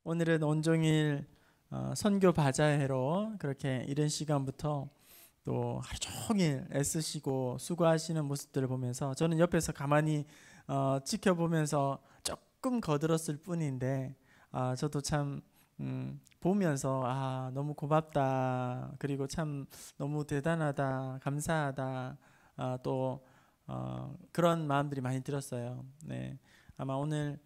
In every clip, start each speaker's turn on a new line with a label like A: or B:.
A: 오늘은 온종일 선교 바자회로 그렇게 이른 시간부터 또 하루 종일 애쓰시고 수고하시는 모습들을 보면서 저는 옆에서 가만히 지켜보면서 조금 거들었을 뿐인데 저도 참 보면서 너무 고맙다, 그리고 참 너무 대단하다, 감사하다, 또 그런 마음들이 많이 들었어요. 네, 아마 오늘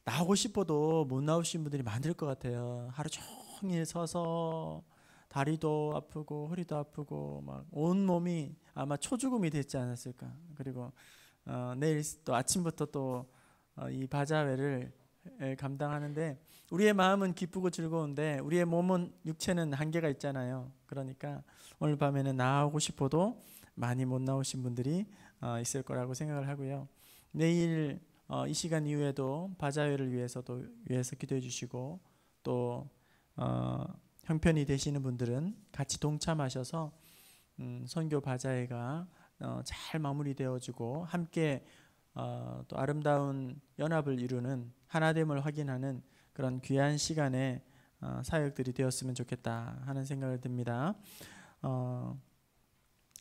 A: 나오고 싶어도 못 나오신 분들이 많을 것 같아요. 하루 종일 서서 다리도 아프고 허리도 아프고 막 온 몸이 아마 초죽음이 됐지 않았을까. 그리고 내일 또 아침부터 또 이 바자회를 감당하는데 우리의 마음은 기쁘고 즐거운데 우리의 몸은, 육체는 한계가 있잖아요. 그러니까 오늘 밤에는 나오고 싶어도 많이 못 나오신 분들이 있을 거라고 생각을 하고요. 내일 이 시간 이후에도 바자회를 위해서 기도해 주시고 또 형편이 되시는 분들은 같이 동참하셔서 선교 바자회가 잘 마무리되어지고 함께 또 아름다운 연합을 이루는 하나됨을 확인하는 그런 귀한 시간의 사역들이 되었으면 좋겠다 하는 생각을 듭니다.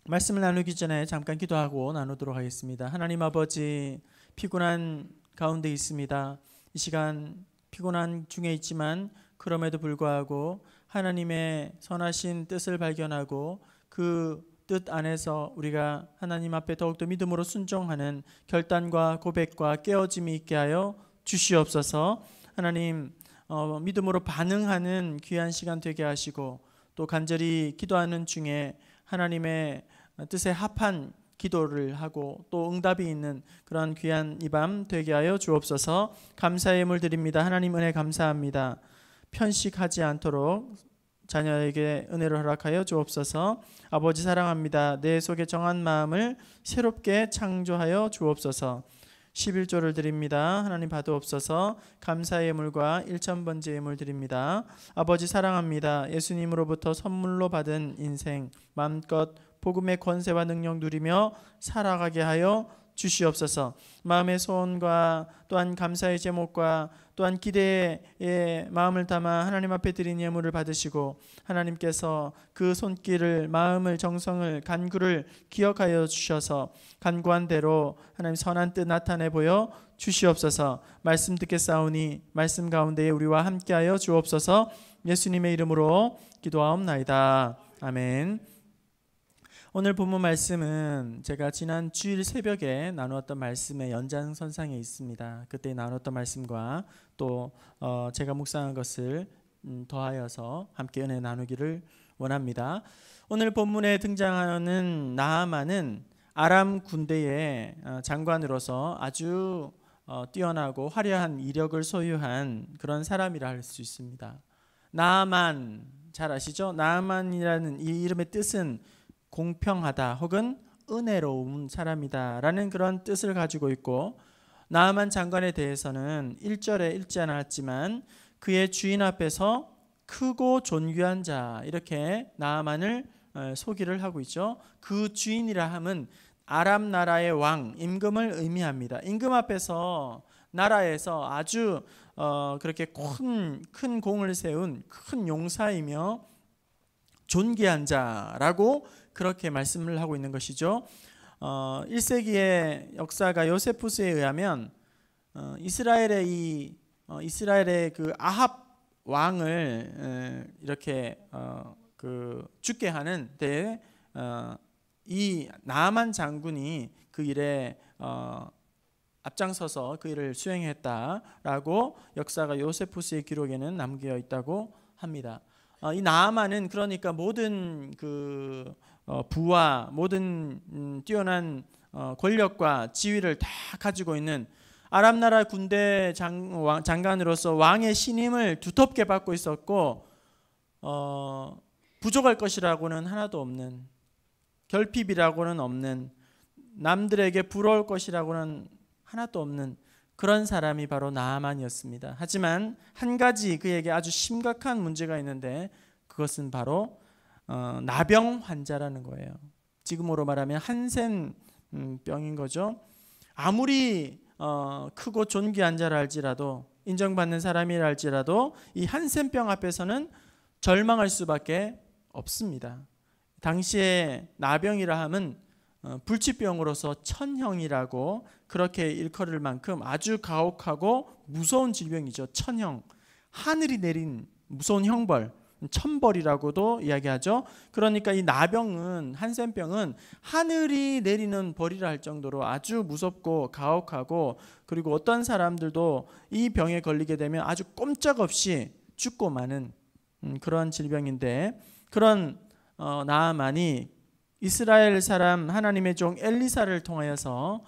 A: 말씀을 나누기 전에 잠깐 기도하고 나누도록 하겠습니다. 하나님 아버지, 피곤한 가운데 있습니다. 이 시간 피곤한 중에 있지만 그럼에도 불구하고 하나님의 선하신 뜻을 발견하고 그 뜻 안에서 우리가 하나님 앞에 더욱더 믿음으로 순종하는 결단과 고백과 깨어짐이 있게 하여 주시옵소서. 하나님, 믿음으로 반응하는 귀한 시간 되게 하시고 또 간절히 기도하는 중에 하나님의 뜻에 합한 기도를 하고 또 응답이 있는 그런 귀한 이 밤 되게 하여 주옵소서. 감사의 예물 드립니다. 하나님 은혜 감사합니다. 편식하지 않도록 자녀에게 은혜를 허락하여 주옵소서. 아버지 사랑합니다. 내 속에 정한 마음을 새롭게 창조하여 주옵소서. 11조를 드립니다. 하나님 받으옵소서. 감사의 예물과 1000번째 예물 드립니다. 아버지 사랑합니다. 예수님으로부터 선물로 받은 인생 마음껏 복음의 권세와 능력 누리며 살아가게 하여 주시옵소서. 마음의 소원과 또한 감사의 제목과 또한 기대의 마음을 담아 하나님 앞에 드린 예물을 받으시고 하나님께서 그 손길을, 마음을, 정성을, 간구를 기억하여 주셔서 간구한 대로 하나님 선한 뜻 나타내 보여 주시옵소서. 말씀 듣겠사오니 말씀 가운데에 우리와 함께하여 주옵소서. 예수님의 이름으로 기도하옵나이다. 아멘. 오늘 본문 말씀은 제가 지난 주일 새벽에 나누었던 말씀의 연장선상에 있습니다. 그때 나눴던 말씀과 또 제가 묵상한 것을 더하여서 함께 은혜 나누기를 원합니다. 오늘 본문에 등장하는 나아만은 아람 군대의 장관으로서 아주 뛰어나고 화려한 이력을 소유한 그런 사람이라 할 수 있습니다. 나아만 잘 아시죠? 나아만이라는 이 이름의 뜻은 공평하다 혹은 은혜로운 사람이다 라는 그런 뜻을 가지고 있고, 나아만 장관에 대해서는 1절에 읽지 않았지만 그의 주인 앞에서 크고 존귀한 자, 이렇게 나아만을 소개를 하고 있죠. 그 주인이라 함은 아람 나라의 왕 임금을 의미합니다. 임금 앞에서 나라에서 아주 그렇게 큰 공을 세운 큰 용사이며 존귀한 자라고 그렇게 말씀을 하고 있는 것이죠. 1세기의 역사가 요세푸스에 의하면 이스라엘의 그 아합 왕을 이렇게 죽게 하는 데 이 나아만 장군이 그 일에 앞장서서 그 일을 수행했다라고 역사가 요세푸스의 기록에는 남겨 있다고 합니다. 이 나아만은 그러니까 모든 그 부와 모든 뛰어난 권력과 지위를 다 가지고 있는 아람 나라 군대 장관으로서 왕의 신임을 두텁게 받고 있었고 부족할 것이라고는 하나도 없는, 결핍이라고는 없는, 남들에게 부러울 것이라고는 하나도 없는 그런 사람이 바로 나아만이었습니다. 하지만 한 가지 그에게 아주 심각한 문제가 있는데 그것은 바로 나병 환자라는 거예요. 지금으로 말하면 한센 병인 거죠. 아무리 크고 존귀한 자라 할지라도 인정받는 사람이라 할지라도 이 한센병 앞에서는 절망할 수밖에 없습니다. 당시에 나병이라 함은 불치병으로서 천형이라고 그렇게 일컬을 만큼 아주 가혹하고 무서운 질병이죠. 천형, 하늘이 내린 무서운 형벌, 천벌이라고도 이야기하죠. 그러니까 이 나병은, 한센병은 하늘이 내리는 벌이라 할 정도로 아주 무섭고 가혹하고, 그리고 어떤 사람들도 이 병에 걸리게 되면 아주 꼼짝없이 죽고 마는 그런 질병인데, 그런 나아만이 이스라엘 사람 하나님의 종 엘리사를 통하여서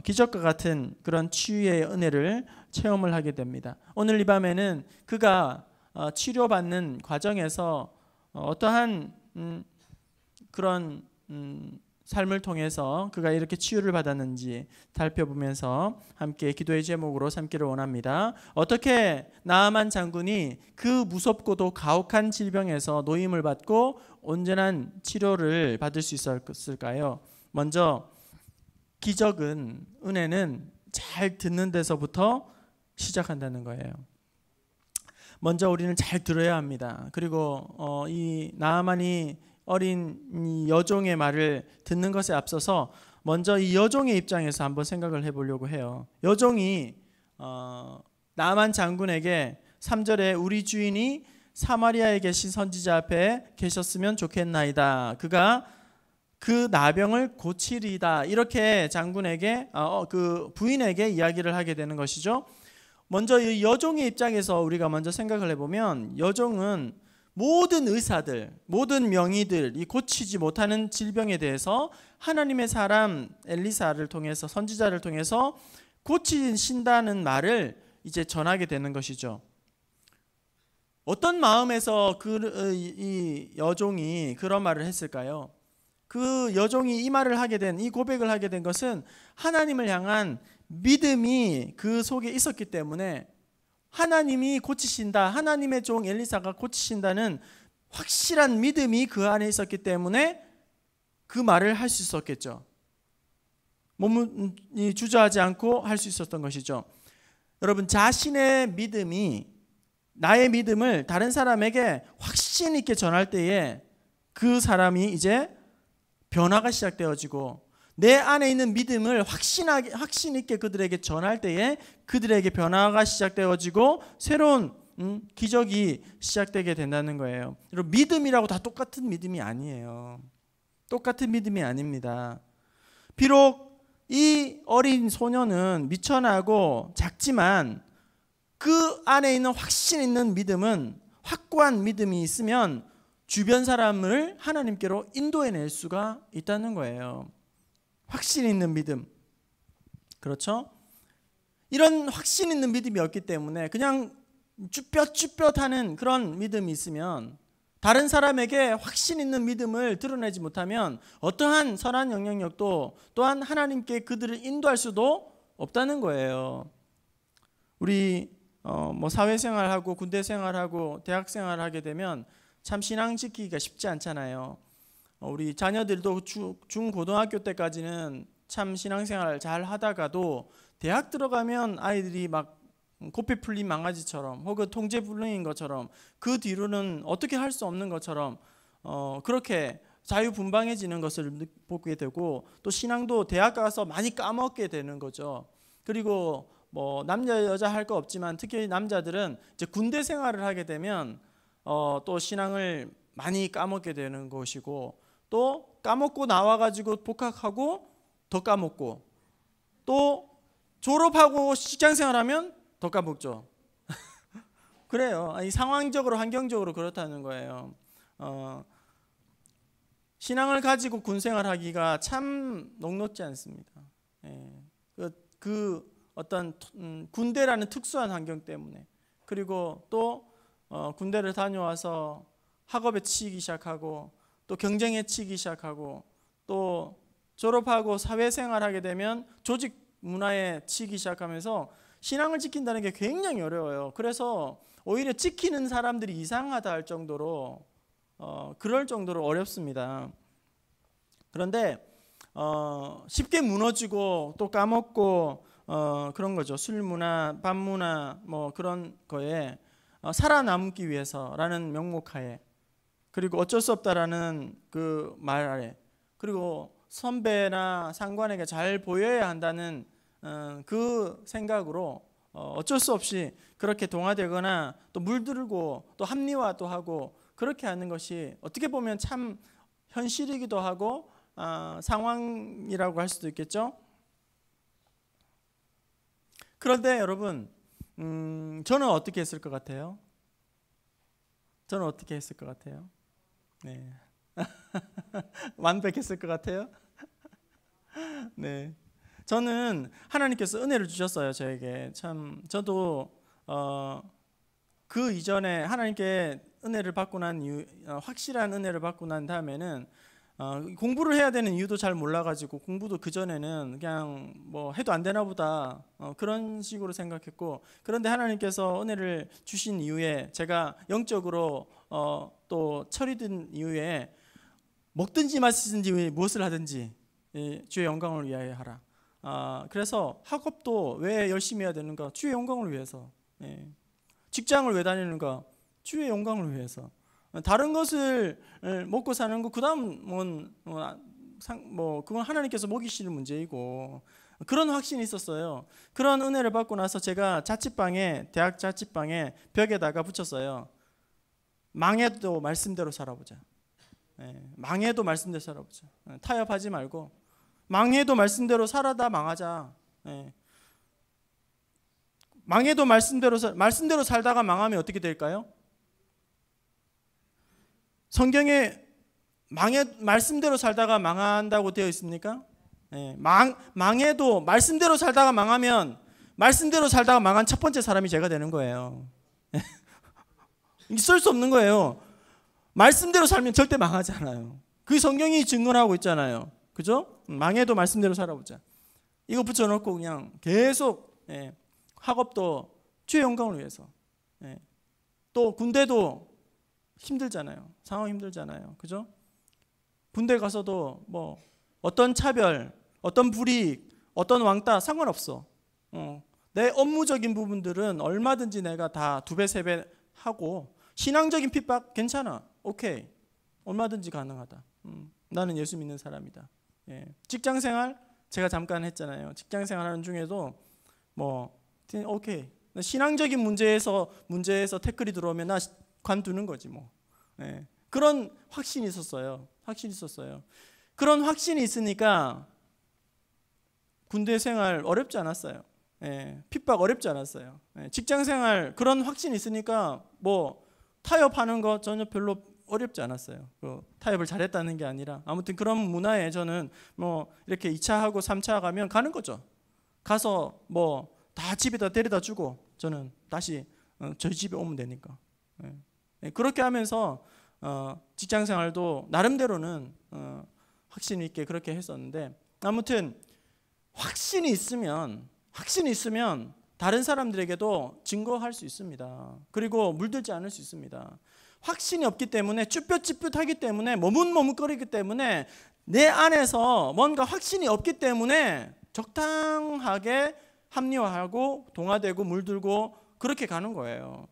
A: 기적과 같은 그런 치유의 은혜를 체험을 하게 됩니다. 오늘 이 밤에는 그가 치료받는 과정에서 어떠한 그런 삶을 통해서 그가 이렇게 치유를 받았는지 살펴보면서 함께 기도의 제목으로 삼기를 원합니다. 어떻게 나아만 장군이 그 무섭고도 가혹한 질병에서 노임을 받고 온전한 치료를 받을 수 있었을까요? 먼저 기적은, 은혜는 잘 듣는 데서부터 시작한다는 거예요. 먼저 우리는 잘 들어야 합니다. 그리고 이 나아만이 어린 이 여종의 말을 듣는 것에 앞서서 먼저 이 여종의 입장에서 한번 생각을 해보려고 해요. 여종이 나아만 장군에게 3절에 우리 주인이 사마리아에 계신 선지자 앞에 계셨으면 좋겠나이다. 그가 그 나병을 고치리다. 이렇게 장군에게 그 부인에게 이야기를 하게 되는 것이죠. 먼저 이 여종의 입장에서 우리가 먼저 생각을 해보면, 여종은 모든 의사들, 모든 명의들, 이 고치지 못하는 질병에 대해서 하나님의 사람 엘리사를 통해서, 선지자를 통해서 고치신다는 말을 이제 전하게 되는 것이죠. 어떤 마음에서 이 여종이 그런 말을 했을까요? 그 여종이 이 말을 하게 된, 이 고백을 하게 된 것은 하나님을 향한 믿음이 그 속에 있었기 때문에, 하나님이 고치신다, 하나님의 종 엘리사가 고치신다는 확실한 믿음이 그 안에 있었기 때문에 그 말을 할 수 있었겠죠. 몸이 주저하지 않고 할 수 있었던 것이죠. 여러분, 자신의 믿음이, 나의 믿음을 다른 사람에게 확신 있게 전할 때에 그 사람이 이제 변화가 시작되어지고, 내 안에 있는 믿음을 확신 있게 그들에게 전할 때에 그들에게 변화가 시작되어지고 새로운 기적이 시작되게 된다는 거예요. 여러분, 믿음이라고 다 똑같은 믿음이 아니에요. 똑같은 믿음이 아닙니다. 비록 이 어린 소녀는 미천하고 작지만 그 안에 있는 확신 있는 믿음은, 확고한 믿음이 있으면 주변 사람을 하나님께로 인도해낼 수가 있다는 거예요. 확신 있는 믿음. 그렇죠? 이런 확신 있는 믿음이 없기 때문에 그냥 쭈뼛쭈뼛하는 그런 믿음이 있으면, 다른 사람에게 확신 있는 믿음을 드러내지 못하면 어떠한 선한 영향력도, 또한 하나님께 그들을 인도할 수도 없다는 거예요. 우리 사회생활하고 군대생활하고 대학생활을 하게 되면 참 신앙 지키기가 쉽지 않잖아요. 우리 자녀들도 중고등학교 때까지는 참 신앙생활을 잘 하다가도 대학 들어가면 아이들이 막 코피 풀린 망아지처럼, 혹은 통제불능인 것처럼, 그 뒤로는 어떻게 할 수 없는 것처럼 그렇게 자유분방해지는 것을 보게 되고, 또 신앙도 대학 가서 많이 까먹게 되는 거죠. 그리고 남자 여자 할 거 없지만 특히 남자들은 이제 군대 생활을 하게 되면 또 신앙을 많이 까먹게 되는 것이고, 또 까먹고 나와가지고 복학하고 더 까먹고, 또 졸업하고 직장생활하면 더 까먹죠. 그래요. 이 상황적으로, 환경적으로 그렇다는 거예요. 신앙을 가지고 군생활하기가 참 녹록지 않습니다. 그 어떤 군대라는 특수한 환경 때문에, 그리고 또 군대를 다녀와서 학업에 치이기 시작하고, 또 경쟁에 치이기 시작하고, 또 졸업하고 사회생활하게 되면 조직 문화에 치이기 시작하면서 신앙을 지킨다는 게 굉장히 어려워요. 그래서 오히려 지키는 사람들이 이상하다 할 정도로 그럴 정도로 어렵습니다. 그런데 쉽게 무너지고 또 까먹고 그런 거죠. 술 문화, 밥 문화 뭐 그런 거에 살아남기 위해서라는 명목하에, 그리고 어쩔 수 없다라는 그 말 아래, 그리고 선배나 상관에게 잘 보여야 한다는 그 생각으로 어쩔 수 없이 그렇게 동화되거나 또 물들고 또 합리화도 하고 그렇게 하는 것이 어떻게 보면 참 현실이기도 하고 상황이라고 할 수도 있겠죠. 그런데 여러분, 저는 어떻게 했을 것 같아요? 저는 어떻게 했을 것 같아요? 네. 완벽했을 것 같아요? 네. 저는 하나님께서 은혜를 주셨어요, 저에게. 참 저도 그 이전에 하나님께 은혜를 받고 난 이후, 확실한 은혜를 받고 난 다음에는 공부를 해야 되는 이유도 잘 몰라가지고, 공부도 그 전에는 그냥 뭐 해도 안 되나 보다 그런 식으로 생각했고, 그런데 하나님께서 은혜를 주신 이후에 제가 영적으로 또 철이 든 이후에 먹든지 마시든지 무엇을 하든지 주의 영광을 위하여 하라. 그래서 학업도 왜 열심히 해야 되는가? 주의 영광을 위해서. 직장을 왜 다니는가? 주의 영광을 위해서. 다른 것을 먹고 사는 거 그다음 뭐 그건 하나님께서 먹이시는 문제이고, 그런 확신이 있었어요. 그런 은혜를 받고 나서 제가 대학 자취방에 벽에다가 붙였어요. 망해도 말씀대로 살아보자. 망해도 말씀대로 살아보자. 타협하지 말고 망해도 말씀대로 살아다 망하자. 망해도 말씀대로 살다가 망하면 어떻게 될까요? 성경에 말씀대로 살다가 망한다고 되어 있습니까? 망해도 말씀대로 살다가 망하면 말씀대로 살다가 망한 첫 번째 사람이 제가 되는 거예요. 있을 수 없는 거예요. 말씀대로 살면 절대 망하지 않아요. 그 성경이 증언하고 있잖아요. 그죠? 망해도 말씀대로 살아보자. 이거 붙여놓고 그냥 계속 학업도 주의 영광을 위해서. 또 군대도 힘들잖아요. 상황 힘들잖아요. 그죠? 군대 가서도 뭐 어떤 차별, 어떤 불이익, 어떤 왕따 상관없어. 내 업무적인 부분들은 얼마든지 내가 다 2배, 3배 하고, 신앙적인 핍박 괜찮아. 오케이. 얼마든지 가능하다. 나는 예수 믿는 사람이다. 직장생활 제가 잠깐 했잖아요. 직장생활 하는 중에도 뭐 오케이. 신앙적인 문제에서 태클이 들어오면 나 관두는 거지 뭐. 그런 확신이 있었어요. 그런 확신이 있으니까 군대 생활 어렵지 않았어요. 핍박 어렵지 않았어요. 직장생활 그런 확신이 있으니까 뭐 타협하는 거 전혀 별로 어렵지 않았어요. 타협을 잘했다는 게 아니라 아무튼 그런 문화에 저는 뭐 이렇게 2차하고 3차 가면 가는 거죠. 가서 뭐 다 집에다 데려다 주고 저는 다시 저희 집에 오면 되니까. 그렇게 하면서 직장생활도 나름대로는 확신 있게 그렇게 했었는데, 아무튼 확신이 있으면 다른 사람들에게도 증거할 수 있습니다. 그리고 물들지 않을 수 있습니다. 확신이 없기 때문에 쭈뼛쭈뼛하기 때문에 머뭇머뭇거리기 때문에 내 안에서 뭔가 확신이 없기 때문에 적당하게 합리화하고 동화되고 물들고 그렇게 가는 거예요.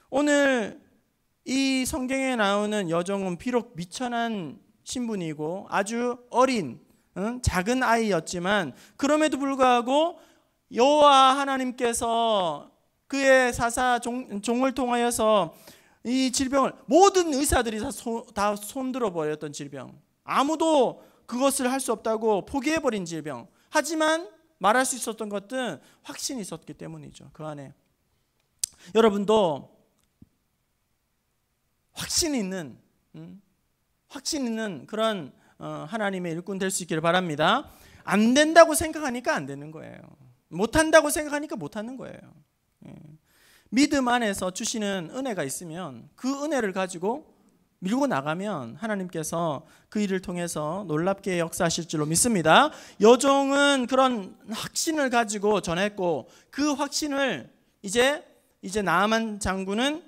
A: 오늘 이 성경에 나오는 여종은 비록 미천한 신분이고 아주 어린 작은 아이였지만 그럼에도 불구하고 여호와 하나님께서 그의 사사 종을 통하여서 이 질병을, 모든 의사들이 다 손들어 버렸던 질병, 아무도 그것을 할 수 없다고 포기해버린 질병, 하지만 말할 수 있었던 것은 확신이 있었기 때문이죠. 그 안에 여러분도 확신 있는 그런 하나님의 일꾼 될 수 있기를 바랍니다. 안 된다고 생각하니까 안 되는 거예요. 못한다고 생각하니까 못하는 거예요. 믿음 안에서 주시는 은혜가 있으면 그 은혜를 가지고 밀고 나가면 하나님께서 그 일을 통해서 놀랍게 역사하실 줄로 믿습니다. 여종은 그런 확신을 가지고 전했고, 그 확신을 이제 나아만 장군은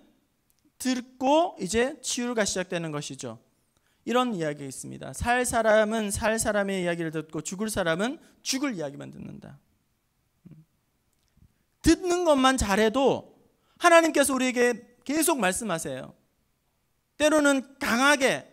A: 듣고 이제 치유가 시작되는 것이죠. 이런 이야기가 있습니다. 살 사람은 살 사람의 이야기를 듣고 죽을 사람은 죽을 이야기만 듣는다. 듣는 것만 잘해도 하나님께서 우리에게 계속 말씀하세요. 때로는 강하게,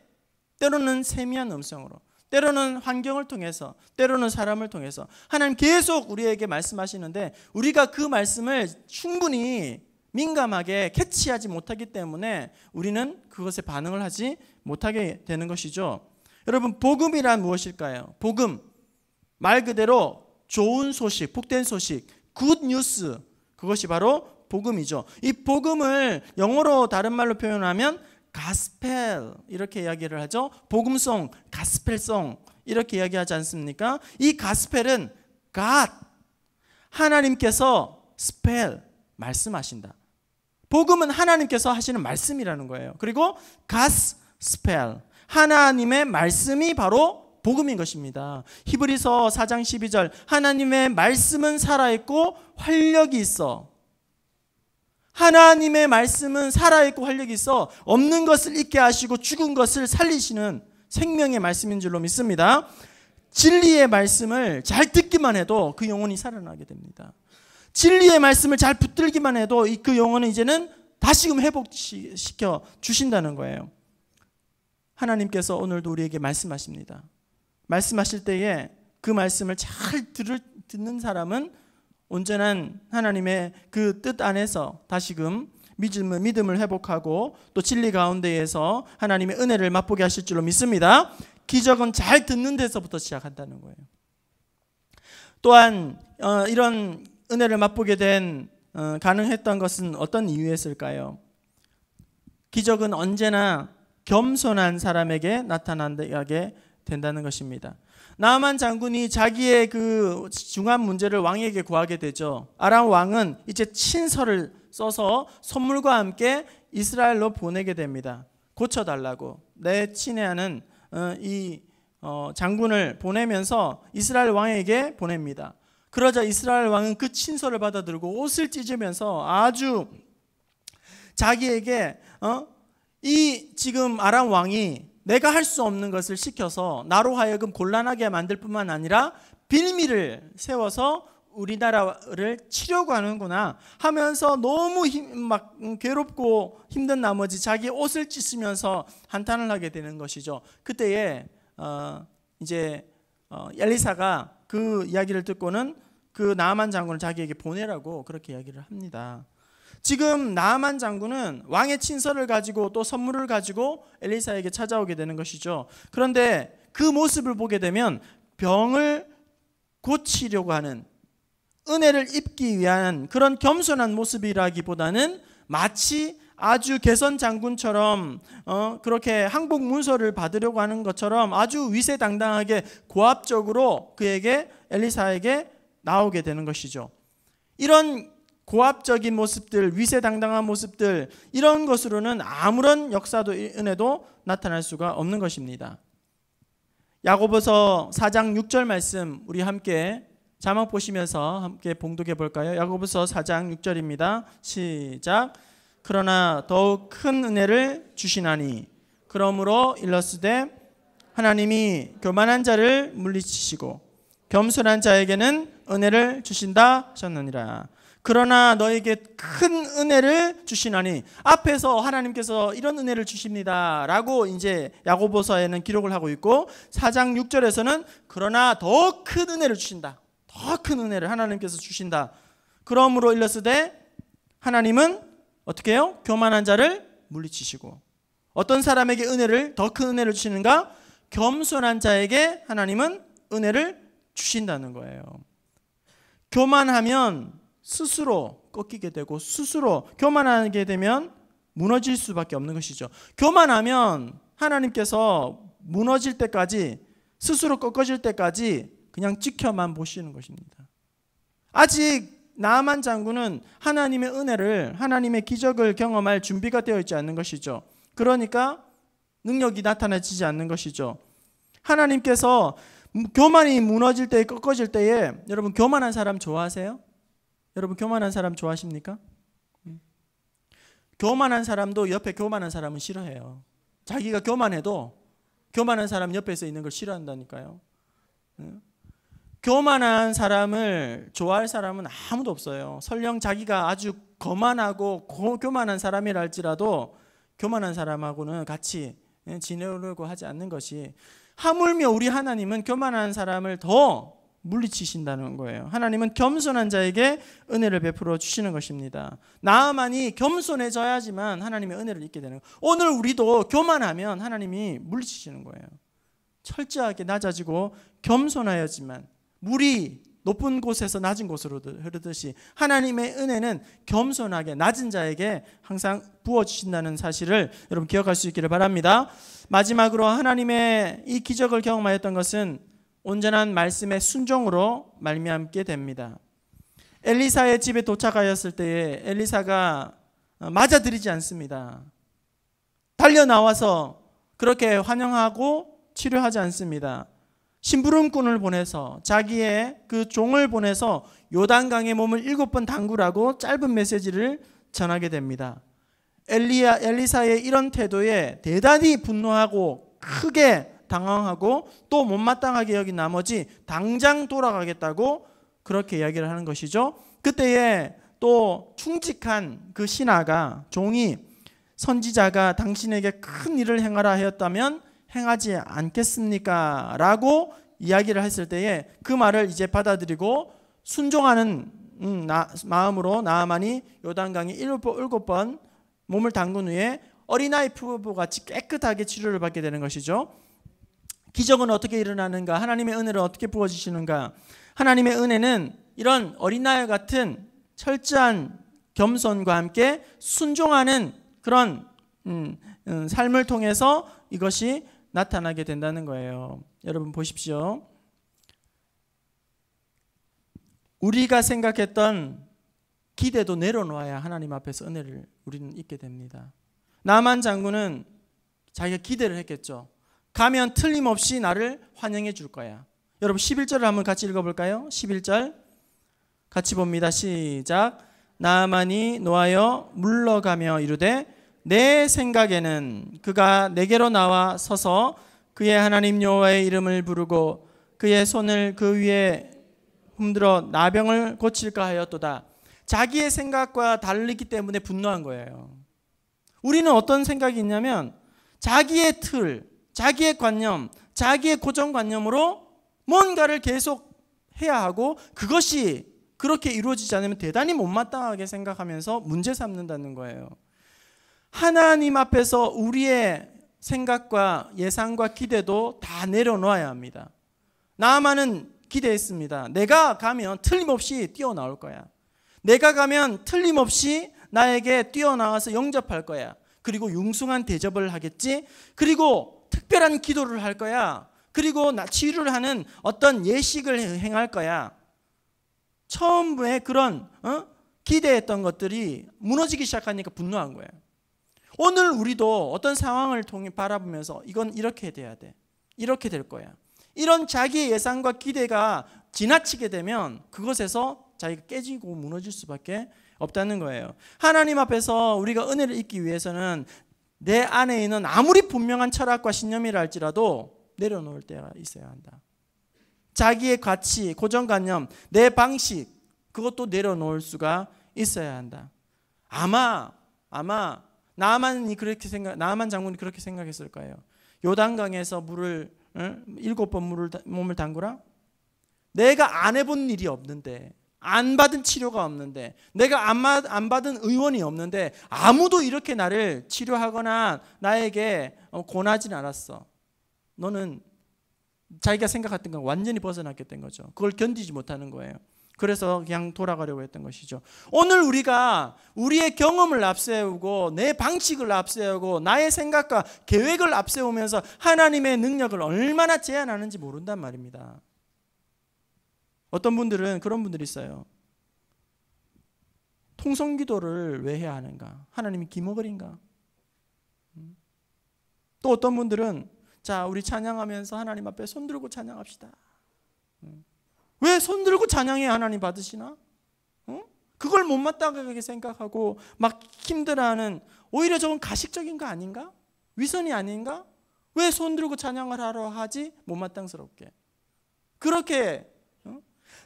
A: 때로는 세미한 음성으로, 때로는 환경을 통해서, 때로는 사람을 통해서 하나님 계속 우리에게 말씀하시는데 우리가 그 말씀을 충분히 민감하게 캐치하지 못하기 때문에 우리는 그것에 반응을 하지 못하게 되는 것이죠. 여러분, 복음이란 무엇일까요? 복음, 말 그대로 좋은 소식, 복된 소식, 굿 뉴스, 그것이 바로 복음이죠. 이 복음을 영어로 다른 말로 표현하면 가스펠 이렇게 이야기를 하죠. 복음송, 가스펠송 이렇게 이야기하지 않습니까? 이 가스펠은 God, 하나님께서 스펠, 말씀하신다. 복음은 하나님께서 하시는 말씀이라는 거예요. 그리고 가스펠, 하나님의 말씀이 바로 복음인 것입니다. 히브리서 4장 12절, 하나님의 말씀은 살아있고 활력이 있어. 하나님의 말씀은 살아있고 활력이 있어 없는 것을 있게 하시고 죽은 것을 살리시는 생명의 말씀인 줄로 믿습니다. 진리의 말씀을 잘 듣기만 해도 그 영혼이 살아나게 됩니다. 진리의 말씀을 잘 붙들기만 해도 그 영혼은 이제는 다시금 회복시켜 주신다는 거예요. 하나님께서 오늘도 우리에게 말씀하십니다. 말씀하실 때에 그 말씀을 잘 듣는 사람은 온전한 하나님의 그 뜻 안에서 다시금 믿음을 회복하고 또 진리 가운데에서 하나님의 은혜를 맛보게 하실 줄로 믿습니다. 기적은 잘 듣는 데서부터 시작한다는 거예요. 또한 이런 은혜를 맛보게 된 가능했던 것은 어떤 이유였을까요? 기적은 언제나 겸손한 사람에게 나타나게 된다는 것입니다. 나아만 장군이 자기의 그 중한 문제를 왕에게 구하게 되죠. 아람 왕은 이제 친서를 써서 선물과 함께 이스라엘로 보내게 됩니다. 고쳐달라고 내 친애하는 이 장군을 보내면서 이스라엘 왕에게 보냅니다. 그러자 이스라엘 왕은 그 친서를 받아들고 옷을 찢으면서 아주 자기에게 이 지금 아람 왕이 내가 할 수 없는 것을 시켜서 나로 하여금 곤란하게 만들 뿐만 아니라 빌미를 세워서 우리나라를 치려고 하는구나 하면서 너무 막 괴롭고 힘든 나머지 자기 옷을 찢으면서 한탄을 하게 되는 것이죠. 그때에 이제 엘리사가 그 이야기를 듣고는 그 나아만 장군을 자기에게 보내라고 그렇게 이야기를 합니다. 지금 나아만 장군은 왕의 친서를 가지고 또 선물을 가지고 엘리사에게 찾아오게 되는 것이죠. 그런데 그 모습을 보게 되면 병을 고치려고 하는, 은혜를 입기 위한 그런 겸손한 모습이라기보다는 마치 아주 개선 장군처럼 그렇게 항복 문서를 받으려고 하는 것처럼 아주 위세당당하게 고압적으로 그에게 엘리사에게 나오게 되는 것이죠. 이런 고압적인 모습들, 위세당당한 모습들, 이런 것으로는 아무런 역사도 은혜도 나타날 수가 없는 것입니다. 야고보서 4장 6절 말씀 우리 함께 자막 보시면서 함께 봉독해 볼까요? 야고보서 4장 6절입니다. 시작. 그러나 더욱 큰 은혜를 주시나니 그러므로 일러스되 하나님이 교만한 자를 물리치시고 겸손한 자에게는 은혜를 주신다 하셨느니라. 그러나 너에게 큰 은혜를 주시나니, 앞에서 하나님께서 이런 은혜를 주십니다 라고 이제 야고보서에는 기록을 하고 있고 4장 6절에서는 그러나 더 큰 은혜를 주신다, 더 큰 은혜를 하나님께서 주신다. 그러므로 일러스되 하나님은 어떻게 해요? 교만한 자를 물리치시고, 어떤 사람에게 은혜를, 더 큰 은혜를 주시는가? 겸손한 자에게 하나님은 은혜를 주신다는 거예요. 교만하면 스스로 꺾이게 되고, 스스로 교만하게 되면 무너질 수밖에 없는 것이죠. 교만하면 하나님께서 무너질 때까지, 스스로 꺾어질 때까지 그냥 지켜만 보시는 것입니다. 아직 나아만 장군은 하나님의 은혜를, 하나님의 기적을 경험할 준비가 되어 있지 않는 것이죠. 그러니까 능력이 나타나지 않는 것이죠. 하나님께서 교만이 무너질 때, 꺾어질 때에, 여러분 교만한 사람 좋아하세요? 여러분 교만한 사람 좋아하십니까? 교만한 사람도 옆에 교만한 사람은 싫어해요. 자기가 교만해도 교만한 사람 옆에서 있는 걸 싫어한다니까요. 교만한 사람을 좋아할 사람은 아무도 없어요. 설령 자기가 아주 거만하고 교만한 사람이라 할지라도 교만한 사람하고는 같이 지내려고 하지 않는 것이, 하물며 우리 하나님은 교만한 사람을 더 물리치신다는 거예요. 하나님은 겸손한 자에게 은혜를 베풀어 주시는 것입니다. 나아만이 겸손해져야지만 하나님의 은혜를 잊게 되는 거예요. 오늘 우리도 교만하면 하나님이 물리치시는 거예요. 철저하게 낮아지고 겸손하여지만 물이 높은 곳에서 낮은 곳으로 흐르듯이 하나님의 은혜는 겸손하게 낮은 자에게 항상 부어주신다는 사실을 여러분 기억할 수 있기를 바랍니다. 마지막으로 하나님의 이 기적을 경험하였던 것은 온전한 말씀의 순종으로 말미암게 됩니다. 엘리사의 집에 도착하였을 때에 엘리사가 맞아들이지 않습니다. 달려나와서 그렇게 환영하고 치료하지 않습니다. 심부름꾼을 보내서, 자기의 그 종을 보내서 요단강에 몸을 7번 담그라고 짧은 메시지를 전하게 됩니다. 엘리사의 이런 태도에 대단히 분노하고 크게 당황하고 또 못마땅하게 여긴 나머지 당장 돌아가겠다고 그렇게 이야기를 하는 것이죠. 그때에 또 충직한 그 신하가, 종이, 선지자가 당신에게 큰 일을 행하라 하였다면 행하지 않겠습니까? 라고 이야기를 했을 때에 그 말을 이제 받아들이고 순종하는 마음으로 나아만이 요단강에 7번 몸을 담근 후에 어린아이 피부같이 깨끗하게 치료를 받게 되는 것이죠. 기적은 어떻게 일어나는가? 하나님의 은혜를 어떻게 부어주시는가? 하나님의 은혜는 이런 어린아이 같은 철저한 겸손과 함께 순종하는 그런 삶을 통해서 이것이 나타나게 된다는 거예요. 여러분 보십시오. 우리가 생각했던 기대도 내려놓아야 하나님 앞에서 은혜를 우리는 잊게 됩니다. 나만 장군은 자기가 기대를 했겠죠. 가면 틀림없이 나를 환영해 줄 거야. 여러분 11절을 한번 같이 읽어볼까요? 11절 같이 봅니다. 시작. 나아만이 노하여 물러가며 이르되 내 생각에는 그가 내게로 나와 서서 그의 하나님 여호와의 이름을 부르고 그의 손을 그 위에 흔들어 나병을 고칠까 하였도다. 자기의 생각과 다르기 때문에 분노한 거예요. 우리는 어떤 생각이 있냐면 자기의 틀, 자기의 관념, 자기의 고정관념으로 뭔가를 계속 해야 하고 그것이 그렇게 이루어지지 않으면 대단히 못마땅하게 생각하면서 문제 삼는다는 거예요. 하나님 앞에서 우리의 생각과 예상과 기대도 다 내려놓아야 합니다. 나아만은 기대했습니다. 내가 가면 틀림없이 뛰어나올 거야. 내가 가면 틀림없이 나에게 뛰어나와서 영접할 거야. 그리고 융숭한 대접을 하겠지. 그리고 특별한 기도를 할 거야. 그리고 치유를 하는 어떤 예식을 행할 거야. 처음에 그런 기대했던 것들이 무너지기 시작하니까 분노한 거예요. 오늘 우리도 어떤 상황을 통해 바라보면서 이건 이렇게 돼야 돼. 이렇게 될 거야. 이런 자기의 예상과 기대가 지나치게 되면 그것에서 자기가 깨지고 무너질 수밖에 없다는 거예요. 하나님 앞에서 우리가 은혜를 잊기 위해서는 내 안에 있는 아무리 분명한 철학과 신념이라 할지라도 내려놓을 때가 있어야 한다. 자기의 가치, 고정관념, 내 방식, 그것도 내려놓을 수가 있어야 한다. 아마 나아만 장군이 그렇게 생각했을 거예요. 요단강에서 물을 7번 몸을 담그라? 내가 안 해본 일이 없는데, 안 받은 치료가 없는데, 내가 안 받은 의원이 없는데 아무도 이렇게 나를 치료하거나 나에게 권하진 않았어. 너는 자기가 생각했던 건 완전히 벗어났게 된 거죠. 그걸 견디지 못하는 거예요. 그래서 그냥 돌아가려고 했던 것이죠. 오늘 우리가 우리의 경험을 앞세우고 내 방식을 앞세우고 나의 생각과 계획을 앞세우면서 하나님의 능력을 얼마나 제한하는지 모른단 말입니다. 어떤 분들은 그런 분들이 있어요. 통성기도를 왜 해야 하는가? 하나님이 기머거린가? 또 어떤 분들은 자, 우리 찬양하면서 하나님 앞에 손들고 찬양합시다. 왜 손들고 찬양해 하나님 받으시나? 그걸 못마땅하게 생각하고 막 힘들어하는, 오히려 저건 가식적인 거 아닌가? 위선이 아닌가? 왜 손들고 찬양을 하러 하지? 못마땅스럽게. 그렇게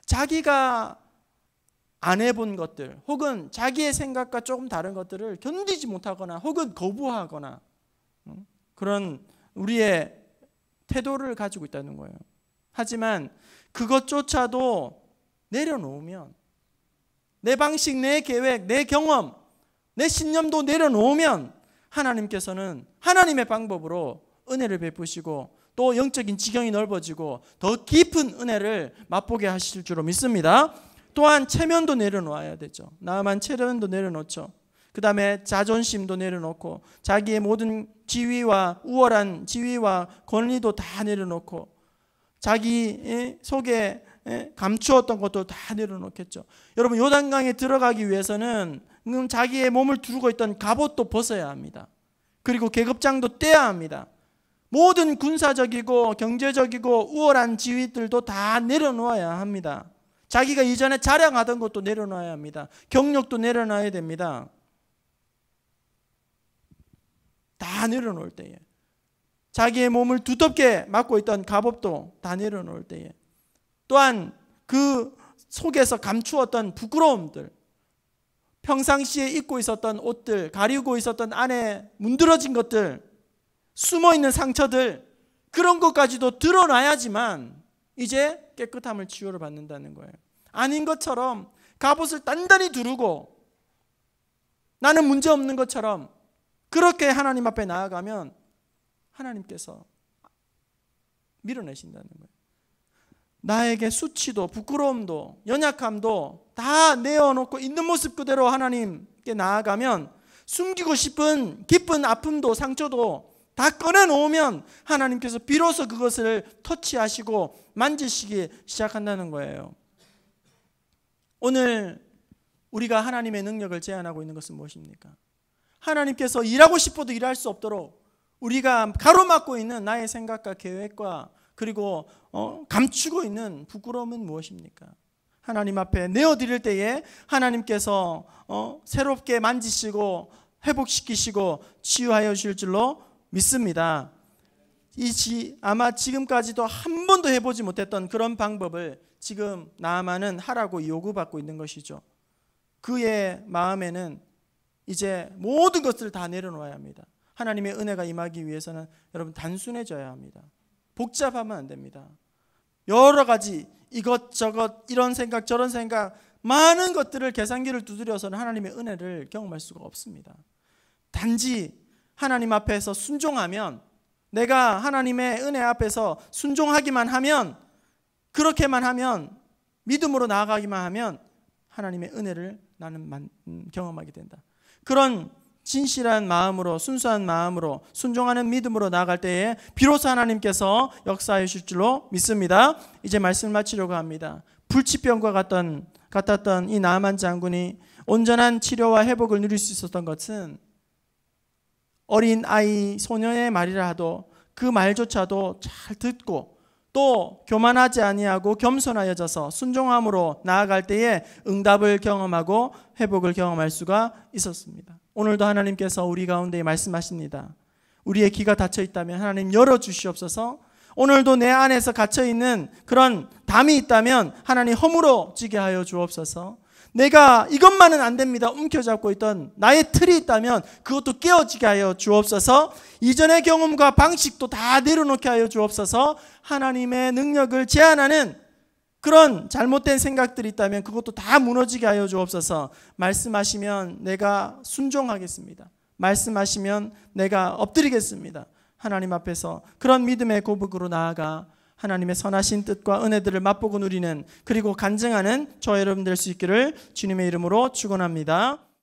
A: 자기가 안 해본 것들 혹은 자기의 생각과 조금 다른 것들을 견디지 못하거나 혹은 거부하거나 그런 우리의 태도를 가지고 있다는 거예요. 하지만 그것조차도 내려놓으면, 내 방식, 내 계획, 내 경험, 내 신념도 내려놓으면 하나님께서는 하나님의 방법으로 은혜를 베푸시고 또 영적인 지경이 넓어지고 더 깊은 은혜를 맛보게 하실 줄로 믿습니다. 또한 체면도 내려놓아야 되죠. 나만 체면도 내려놓죠. 그 다음에 자존심도 내려놓고 자기의 모든 지위와 우월한 지위와 권리도 다 내려놓고 자기 속에 감추었던 것도 다 내려놓겠죠. 여러분, 요단강에 들어가기 위해서는 자기의 몸을 두르고 있던 갑옷도 벗어야 합니다. 그리고 계급장도 떼야 합니다. 모든 군사적이고 경제적이고 우월한 지위들도 다 내려놓아야 합니다. 자기가 이전에 자랑하던 것도 내려놔야 합니다. 경력도 내려놔야 됩니다. 다 내려놓을 때에, 자기의 몸을 두텁게 막고 있던 갑옷도 다 내려놓을 때에, 또한 그 속에서 감추었던 부끄러움들, 평상시에 입고 있었던 옷들, 가리고 있었던 안에 문드러진 것들, 숨어있는 상처들, 그런 것까지도 드러나야지만 이제 깨끗함을 치유를 받는다는 거예요. 아닌 것처럼 갑옷을 단단히 두르고 나는 문제없는 것처럼 그렇게 하나님 앞에 나아가면 하나님께서 밀어내신다는 거예요. 나에게 수치도 부끄러움도 연약함도 다 내어놓고 있는 모습 그대로 하나님께 나아가면, 숨기고 싶은 깊은 아픔도 상처도 다 꺼내놓으면 하나님께서 비로소 그것을 터치하시고 만지시기 시작한다는 거예요. 오늘 우리가 하나님의 능력을 제한하고 있는 것은 무엇입니까? 하나님께서 일하고 싶어도 일할 수 없도록 우리가 가로막고 있는 나의 생각과 계획과 그리고 감추고 있는 부끄러움은 무엇입니까? 하나님 앞에 내어드릴 때에 하나님께서 새롭게 만지시고 회복시키시고 치유하여 주실 줄로 믿습니다. 아마 지금까지도 한 번도 해보지 못했던 그런 방법을 지금 나아만은 하라고 요구받고 있는 것이죠. 그의 마음에는 이제 모든 것을 다 내려놓아야 합니다. 하나님의 은혜가 임하기 위해서는 여러분 단순해져야 합니다. 복잡하면 안 됩니다. 여러 가지 이것저것 이런 생각 저런 생각 많은 것들을 계산기를 두드려서는 하나님의 은혜를 경험할 수가 없습니다. 단지 하나님 앞에서 순종하면, 내가 하나님의 은혜 앞에서 순종하기만 하면, 그렇게만 하면, 믿음으로 나아가기만 하면 하나님의 은혜를 나는 경험하게 된다. 그런 진실한 마음으로, 순수한 마음으로, 순종하는 믿음으로 나아갈 때에 비로소 하나님께서 역사해 주실 줄로 믿습니다. 이제 말씀을 마치려고 합니다. 불치병과 같았던 이 나아만 장군이 온전한 치료와 회복을 누릴 수 있었던 것은 어린 아이, 소년의 말이라 하도 그 말조차도 잘 듣고 또 교만하지 아니하고 겸손하여져서 순종함으로 나아갈 때에 응답을 경험하고 회복을 경험할 수가 있었습니다. 오늘도 하나님께서 우리 가운데 말씀하십니다. 우리의 귀가 닫혀 있다면 하나님 열어주시옵소서. 오늘도 내 안에서 갇혀있는 그런 담이 있다면 하나님 허물어지게 하여 주옵소서. 내가 이것만은 안 됩니다 움켜잡고 있던 나의 틀이 있다면 그것도 깨어지게 하여 주옵소서. 이전의 경험과 방식도 다 내려놓게 하여 주옵소서. 하나님의 능력을 제한하는 그런 잘못된 생각들이 있다면 그것도 다 무너지게 하여 주옵소서. 말씀하시면 내가 순종하겠습니다. 말씀하시면 내가 엎드리겠습니다. 하나님 앞에서 그런 믿음의 고백으로 나아가 하나님의 선하신 뜻과 은혜들을 맛보고 누리는, 그리고 간증하는 저와 여러분 될 수 있기를 주님의 이름으로 축원합니다.